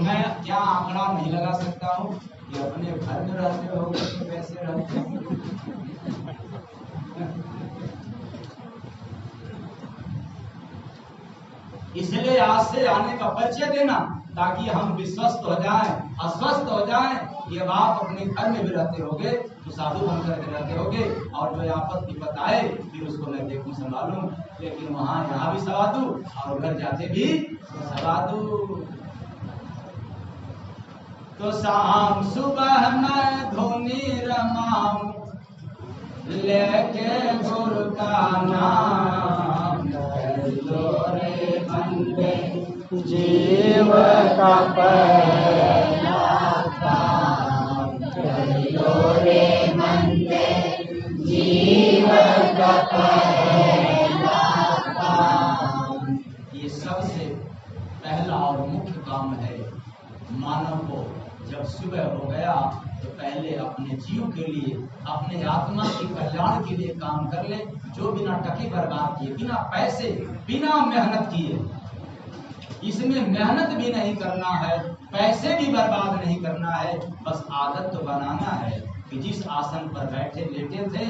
मैं क्या आंकड़ा नहीं लगा सकता हूँ कि अपने घर में रहते हो तो कैसे रहते हो। इसलिए आज से आने का परिचय देना ताकि हम विश्वस्त हो जाएं, अस्वस्थ हो जाएं कि अब आप अपने घर में भी रहते होगे तो साधु बनकर के रहते होगे और जो आपत विपत आए फिर उसको मैं देखूं संभालूं, लेकिन वहां यहाँ भी सवादू और घर जाते भी सवादू। तो शाम सुबह मैं धोनी रमाऊं लेके गुरु का नाम, लो रे बंदे जीव का पहला काम, लो रे बंदे जीव का पहला काम। ये सबसे पहला और मुख्य काम है। मानव को जब सुबह हो गया तो पहले अपने जीव के लिए, अपने आत्मा के कल्याण के लिए काम कर ले, जो बिना टके बर्बाद किए, बिना पैसे, बिना मेहनत किए। इसमें मेहनत भी नहीं करना है, पैसे भी बर्बाद नहीं करना है, बस आदत तो बनाना है कि जिस आसन पर बैठे लेटे थे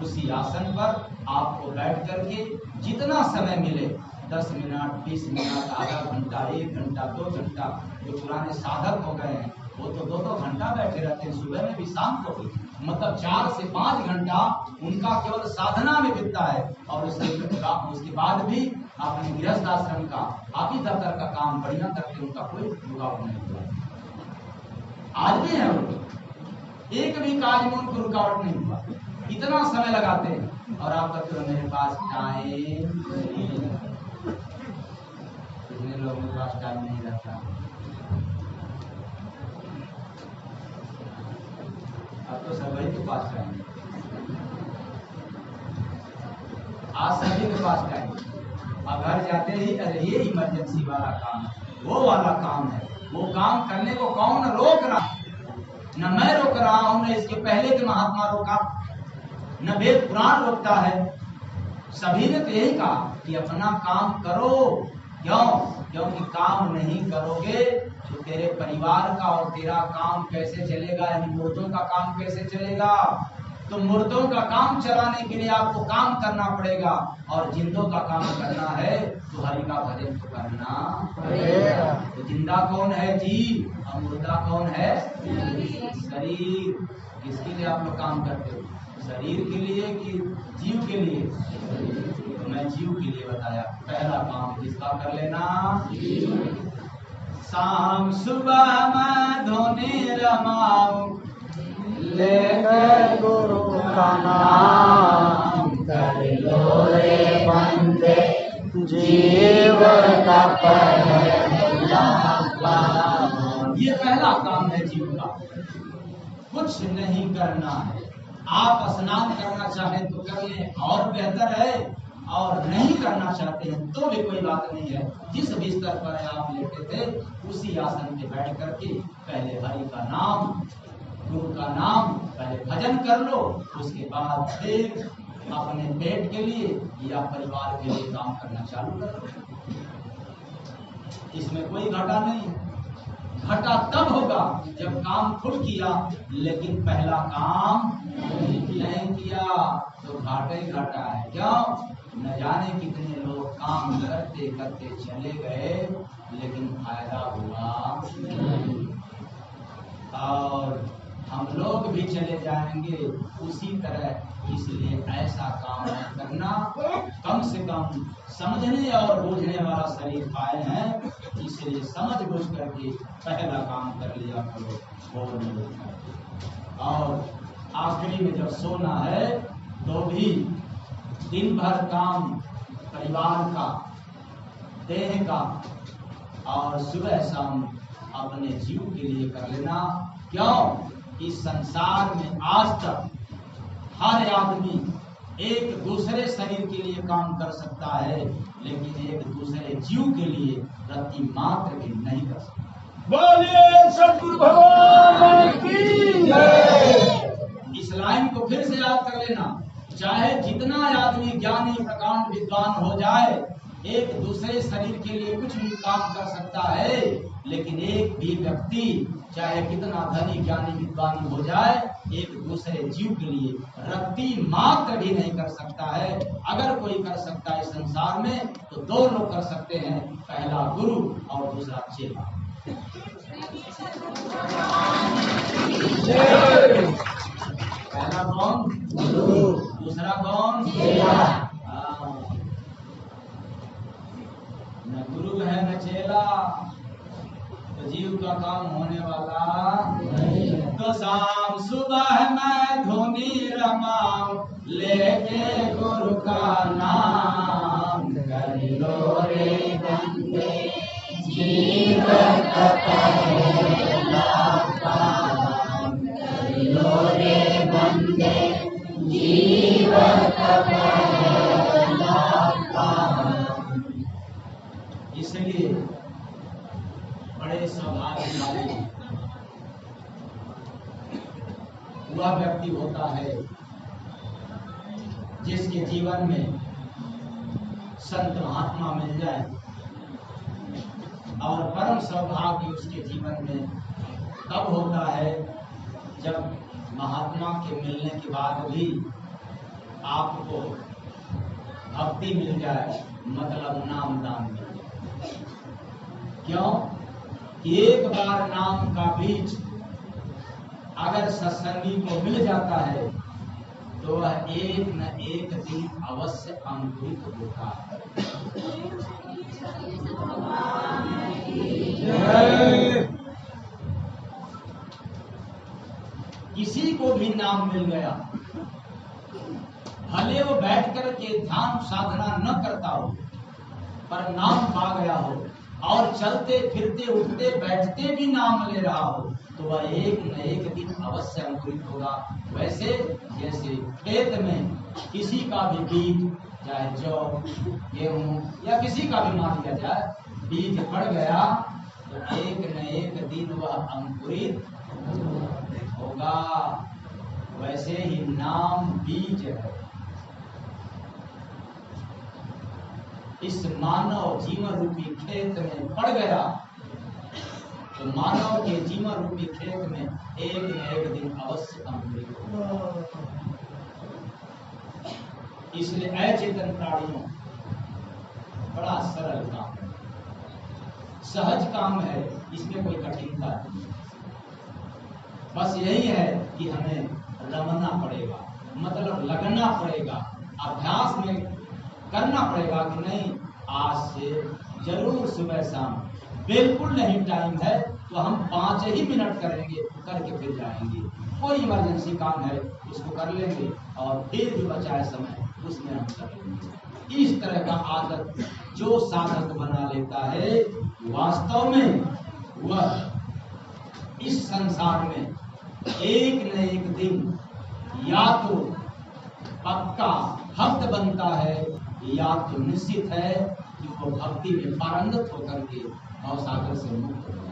उसी आसन पर आपको बैठ करके जितना समय मिले 10 मिनट, 20 मिनट, आधा घंटा, 1 घंटा, 2 घंटा, जो पुराने साधक हो गए हैं वो तो 2-2 घंटा बैठे रहते हैं, सुबह में भी शाम को भी, मतलब 4 से 5 घंटा उनका केवल साधना में बीतता है। और उसके बाद भी अपने गृहस्थ आश्रम का, आपी दफ्तर का काम बढ़िया करके उनका कोई रुकावट नहीं हुआ। आज भी है वो, एक भी काज में उनको रुकावट नहीं हुआ, इतना समय लगाते हैं। और आप कहते हो मेरे पास टाइम, कितने लोगों के पास टाइम नहीं रहता। अब तो सभी के पास टाइम है, आज सभी के पास टाइम। अब घर जाते ही अरे ये इमरजेंसी वाला काम है, वो वाला काम है, वो काम करने को कौन रोक रहा? न मैं रोक रहा हूं, न इसके पहले के महात्मा रोका, न वेद पुराण रोकता है। सभी ने तो यही कहा कि अपना काम करो। क्यों? क्योंकि काम नहीं करोगे तो तेरे परिवार का और तेरा काम कैसे चलेगा, यानी मुर्दों का काम कैसे चलेगा। तो मुर्दों का काम चलाने के लिए आपको काम करना पड़ेगा, और जिंदों का काम करना है तो हरि का भजन तो करना पड़ेगा। तो जिंदा कौन है? जीव। और मुर्दा कौन है? शरीर। किसके लिए आप लोग काम करते हो? शरीर के लिए कि जीव के लिए? तो मैं जीव के लिए बताया। पहला काम जिसका कर लेना, शाम सुबह मैं धोनी रमाऊं लेकर गुरु का नाम, कर लो रे बंदे जीव का पहला काम। ये पहला काम है जीव का। कुछ नहीं करना है। आप स्नान करना चाहें तो कर लें और बेहतर है, और नहीं करना चाहते हैं तो भी कोई बात नहीं है। जिस बिस्तर पर आप लेटे थे उसी आसन पे बैठ करके पहले हरि का नाम, गुरु का नाम, पहले भजन कर लो, उसके बाद फिर अपने पेट के लिए या परिवार के लिए काम करना चालू कर लो। इसमें कोई घाटा नहीं है। घाटा तब होगा जब काम खुद किया लेकिन पहला काम नहीं किया तो घाटा ही घाटा है। क्यों? न जाने कितने लोग काम करते करते चले गए लेकिन फायदा हुआ नहीं। और हम लोग भी चले जाएंगे उसी तरह। इसलिए ऐसा काम करना, कम से कम समझने और बूझने वाला शरीर पाए हैं, इसलिए समझ बूझ करके पहला काम कर लिया करो। और आखिरी में जब सोना है तो भी दिन भर काम परिवार का, देह का, और सुबह शाम अपने जीव के लिए कर लेना। क्यों? इस संसार में आज तक हर आदमी एक दूसरे शरीर के लिए काम कर सकता है, लेकिन एक दूसरे जीव के लिए रत्ती मात्र भी नहीं कर सकता। बोलिए सतगुरु भगवान की जय। इस लाइन को फिर से याद कर लेना। चाहे जितना आदमी ज्ञानी प्रकांड विद्वान हो जाए, एक दूसरे शरीर के लिए कुछ भी काम कर सकता है, लेकिन एक भी व्यक्ति चाहे कितना धनी ज्ञानी विद्वान हो जाए, एक दूसरे जीव के लिए रत्ती मात्र भी नहीं कर सकता है। अगर कोई कर सकता है संसार में तो दो लोग कर सकते हैं, पहला गुरु और दूसरा चेला। पहला कौन? गुरु। दूसरा कौन? चेला। न गुरु है न चेला तो जीव का काम होने वाला नहीं। तो शाम सुबह मैं धुनी रमाऊं लेके गुरु का नाम, कर लो रे बंदे जीव का पहला काम, कर लो रे बंदे जीव का पहला काम। इसलिए बड़े सौभाग्यशाली वह व्यक्ति होता है जिसके जीवन में संत महात्मा मिल जाए, और परम सौभाग्य उसके जीवन में तब होता है जब महात्मा के मिलने के बाद भी आपको भक्ति मिल जाए, मतलब नाम दान मिल जाए। क्यों? एक बार नाम का बीज अगर सत्संगी को मिल जाता है तो वह एक न एक दिन अवश्य अंकुरित होता है। किसी को भी नाम मिल गया, भले वो बैठ कर के ध्यान साधना न करता हो, पर नाम पा गया हो और चलते फिरते उठते बैठते भी नाम ले रहा हो, तो वह एक न एक दिन अवश्य अंकुरित होगा। वैसे जैसे खेत में किसी का भी बीज, चाहे जौ गेहूं या किसी का भी मान लिया जाए, बीज पड़ गया तो एक न एक दिन वह अंकुरित होगा। वैसे ही नाम बीज है। इस मानव जीवन रूपी खेत में पड़ गया तो मानव के जीवन रूपी खेत में एक न एक दिन अवश्य अंकुरित होगा। इसलिए अचेतन प्राणियों बड़ा सरल काम है, सहज काम है, इसमें कोई कठिनता नहीं। बस यही है कि हमें रमना पड़ेगा, मतलब लगना पड़ेगा, अभ्यास में करना पड़ेगा कि नहीं आज से जरूर सुबह शाम, बिल्कुल नहीं टाइम है तो हम 5 ही मिनट करेंगे, करके फिर जाएंगे। कोई इमरजेंसी काम है उसको कर लेंगे और फिर भी बचा है समय उसमें हम कर लेंगे। इस तरह का आदत जो साधक बना लेता है, वास्तव में वह इस संसार में एक न एक दिन या तो पक्का भक्त बनता है या तो निश्चित है कि वो भक्ति में पारंगत होकर के भवसागर से मुक्त हो।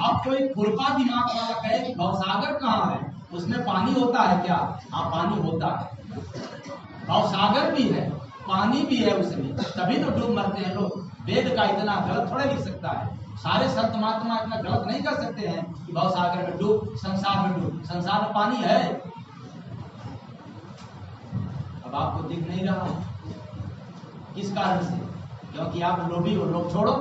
अब कोई खुरपा दिमाग वाला कहे कि भवसागर कहाँ है, उसमें पानी होता है क्या? हाँ, पानी होता है, भवसागर भी है, पानी भी है उसमें, तभी तो डूब मरते हैं लोग। वेद का इतना गलत थोड़ा लिख सकता है, सारे संत महात्मा इतना गलत नहीं कर सकते हैं कि भवसागर में डूब, संसार में डूब। संसार में पानी है। अब आपको दिख नहीं रहा, किस कारण से? क्योंकि आप लोभी हो। लोग छोड़ो,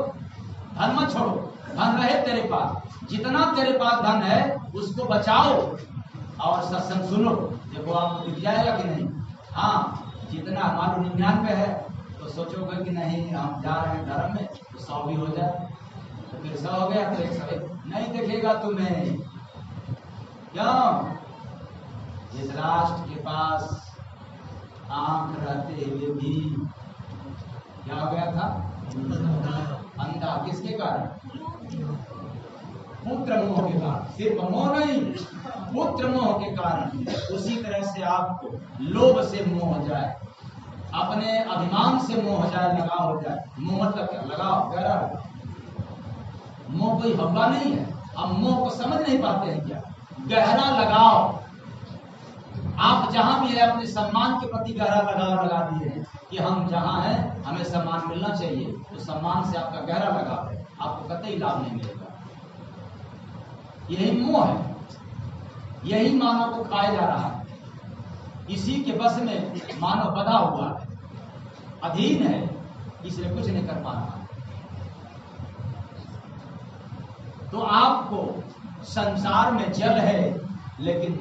धन मत छोड़ो, धन रहे तेरे पास, जितना तेरे पास धन है उसको बचाओ और सत्संग सुनो, देखो आपको दिख जाएगा कि नहीं। हाँ, जितना हमारा 99 है तो सोचोगे कि नहीं हम जा रहे हैं धर्म में तो 100 भी हो जाए, तो फिर 100 हो गया तो 101 नहीं दिखेगा तुम्हें। क्यों? जिस राष्ट्र के पास आंख रहते हुए भी क्या हो गया था? अंधा। किसके कारण? पुत्र मोह के कारण। सिर्फ मोह नहीं, पुत्र मोह के कारण। उसी तरह से आपको लोभ से मोह हो जाए, अपने अभिमान से मोह हो जाए, लगाव हो जाए। मोह मतलब क्या? लगाव, गहरा लगाव। मोह कोई हवा नहीं है, हम मोह को समझ नहीं पाते हैं क्या? गहरा लगाव। आप जहां भी है अपने सम्मान के प्रति गहरा लगाव लगा दिए हैं कि हम जहां हैं हमें सम्मान मिलना चाहिए, तो सम्मान से आपका गहरा लगाव है, आपको कतई लाभ नहीं मिलेगा। यही मोह है, यही मानव को खाया जा रहा है, इसी के बस में मानव बधा हुआ है, अधीन है, इसलिए कुछ नहीं कर पा रहा। तो आपको संसार में जल है लेकिन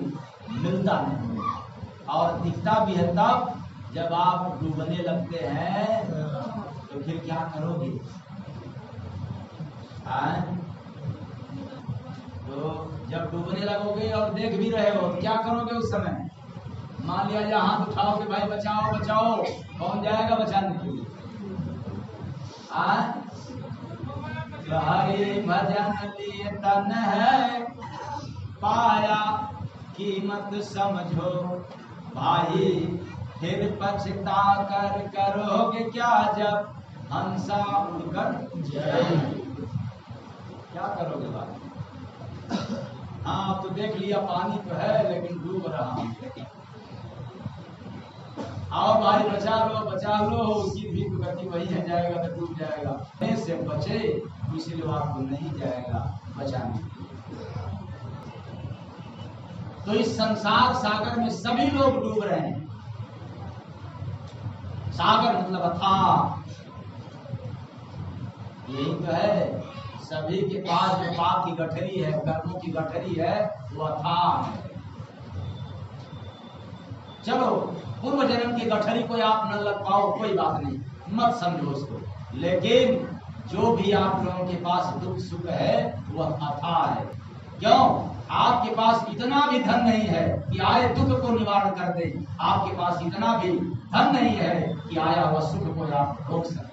मिलता नहीं, और दिखता भी है तब जब आप डूबने लगते हैं, तो फिर क्या करोगे? तो जब डूबने लगोगे और देख भी रहे हो, क्या करोगे उस समय? मान लिया जाए हाथ उठाओ कि भाई बचाओ बचाओ, कौन जाएगा बचाने के लिए? हरि भजन लिए तन है पाया, कीमत समझो भाई, फिर पछता कर करोगे क्या जब हंसा उड़कर जाए? क्या करोगे भाई? हाँ तो देख लिया पानी तो है लेकिन डूब रहा हूं, आओ भाई बचा लो, उसकी भी गति वही है, जाएगा तो डूब जाएगा। से बचे तो इसलिए आपको नहीं जाएगा बचाने। तो इस संसार सागर में सभी लोग डूब रहे हैं। सागर मतलब अथाह, यही तो है। सभी के पास जो पाप की गठरी है, कर्मों की गठरी है, वो अथाह है। चलो पूर्व जन्म की गठरी को आप न लग पाओ, कोई बात नहीं, मत समझो उसको, लेकिन जो भी आप लोगों के पास दुख सुख है वह अथाह है। क्यों? आपके पास इतना भी धन नहीं है कि आए दुख को निवारण कर दे, आपके पास इतना भी धन नहीं है कि आया हुआ सुख को आप रोक सके।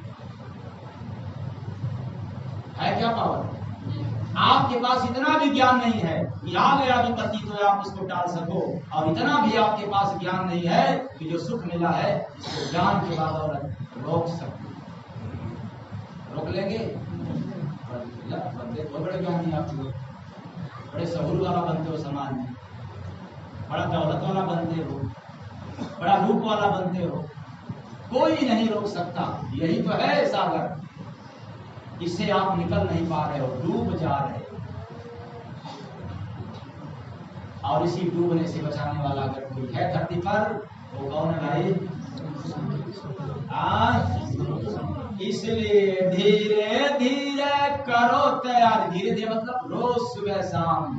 है क्या पावर? आपके पास इतना भी ज्ञान नहीं है कि आ गया विपत्ति तो आप उसको टाल सको, और इतना भी आपके पास ज्ञान नहीं है कि जो सुख मिला है उसको ज्ञान के बाद और रोक सको। रोक लेंगे? बनते बहुत बड़े ज्ञानी आप लोग, बड़े सहूर वाला बनते हो, समाज में बड़ा दौलत वाला बनते हो, बड़ा रूप वाला बनते हो, कोई नहीं रोक सकता। यही तो है सागर, इससे आप निकल नहीं पा रहे हो, डूब जा रहे हो। और इसी डूबने से बचाने वाला अगर कोई है धरती पर, वो कौन है भाई? इसलिए धीरे धीरे करो तैयारी। धीरे धीरे मतलब रोज सुबह शाम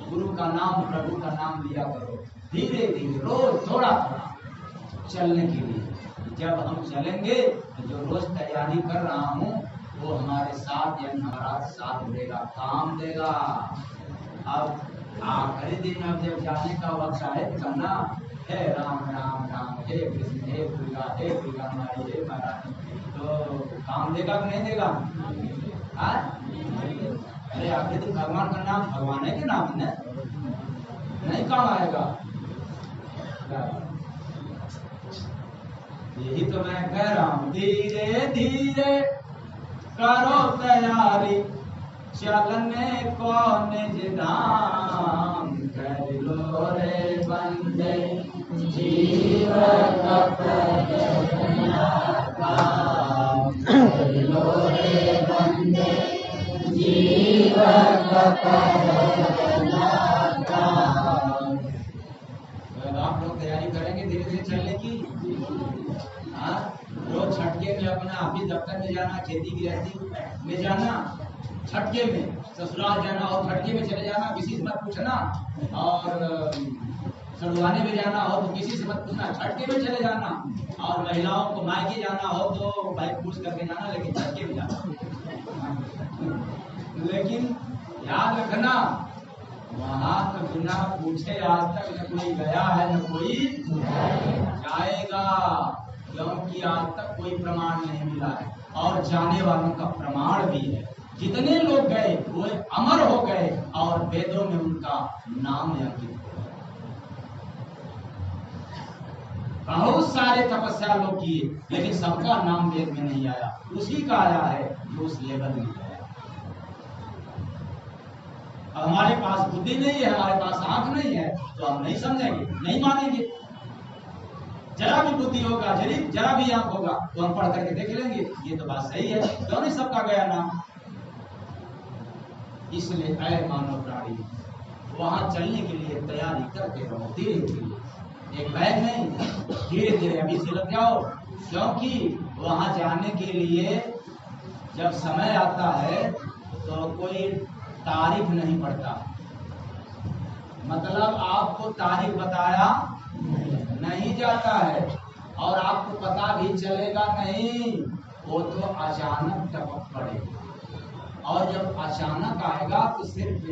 गुरु का नाम, प्रभु का नाम लिया करो, धीरे धीरे रोज थोड़ा थोड़ा चलने के लिए। जब हम चलेंगे तो जो रोज तैयारी कर रहा हूँ वो हमारे साथ, यानी हमारा साथ देगा, काम देगा। अब आखिरी दिन अब जब जाने का वक्त आए तो कहना हे राम राम राम, हे कृष्ण हे दुर्गा हमारी हे महारानी, तो काम देगा कि नहीं देगा? अरे आखिरी दिन भगवान का नाम, भगवान के नाम है, नहीं काम आएगा। यही तो मैं कह रहा हूँ, धीरे धीरे करो तैयारी, चलने को निज धाम, कर लो रे बंदे जीवन अपना काम, कर लो रे बंदे जीवन अपना काम। आप लोग तैयारी करेंगे धीरे धीरे चलने की? रोज छटके में अपना अभी दफ्तर में जाना, खेती गृहस्थी में जाना, छटके में ससुराल जाना और छटके में चले जाना, किसी से मत पूछना, और सड़ुआने में जाना हो तो किसी से मत पूछना, छटके में चले जाना, और महिलाओं को मायके जाना हो तो भाई पूछ करके जाना, लेकिन छटके में जाना। लेकिन याद रखना, वहां तो बिना पूछे आज तक न कोई गया है न कोई जाएगा, क्योंकि आज तक कोई प्रमाण नहीं मिला है, और जाने वालों का प्रमाण भी है। जितने लोग गए वो अमर हो गए और वेदों में उनका नाम अंकित हो गया। बहुत सारे तपस्या लोग किए, लेकिन सबका नाम वेद में नहीं आया, उसी का आया है जो उस लेवल में गया। अब हमारे पास बुद्धि नहीं है, हमारे पास आंख नहीं है, तो हम नहीं समझेंगे, नहीं मानेंगे। जरा भी बुद्धि होगा, जरा भी आंख होगा, तो हम पढ़ करके देख लेंगे, ये तो बात सही है, क्यों नहीं सबका गया नाम। इसलिए ऐ मानव प्राणी, वहां चलने के लिए तैयारी करते रहो, धीरे धीरे, एक बैग नहीं, धीरे धीरे अभी से लग जाओ। क्योंकि वहां जाने के लिए जब समय आता है तो कोई तारीख नहीं पड़ता, मतलब आपको तारीख बताया नहीं जाता है, और आपको पता भी चलेगा नहीं, वो तो अचानक टपक पड़ेगा। और जब अचानक आएगा तो सिर्फ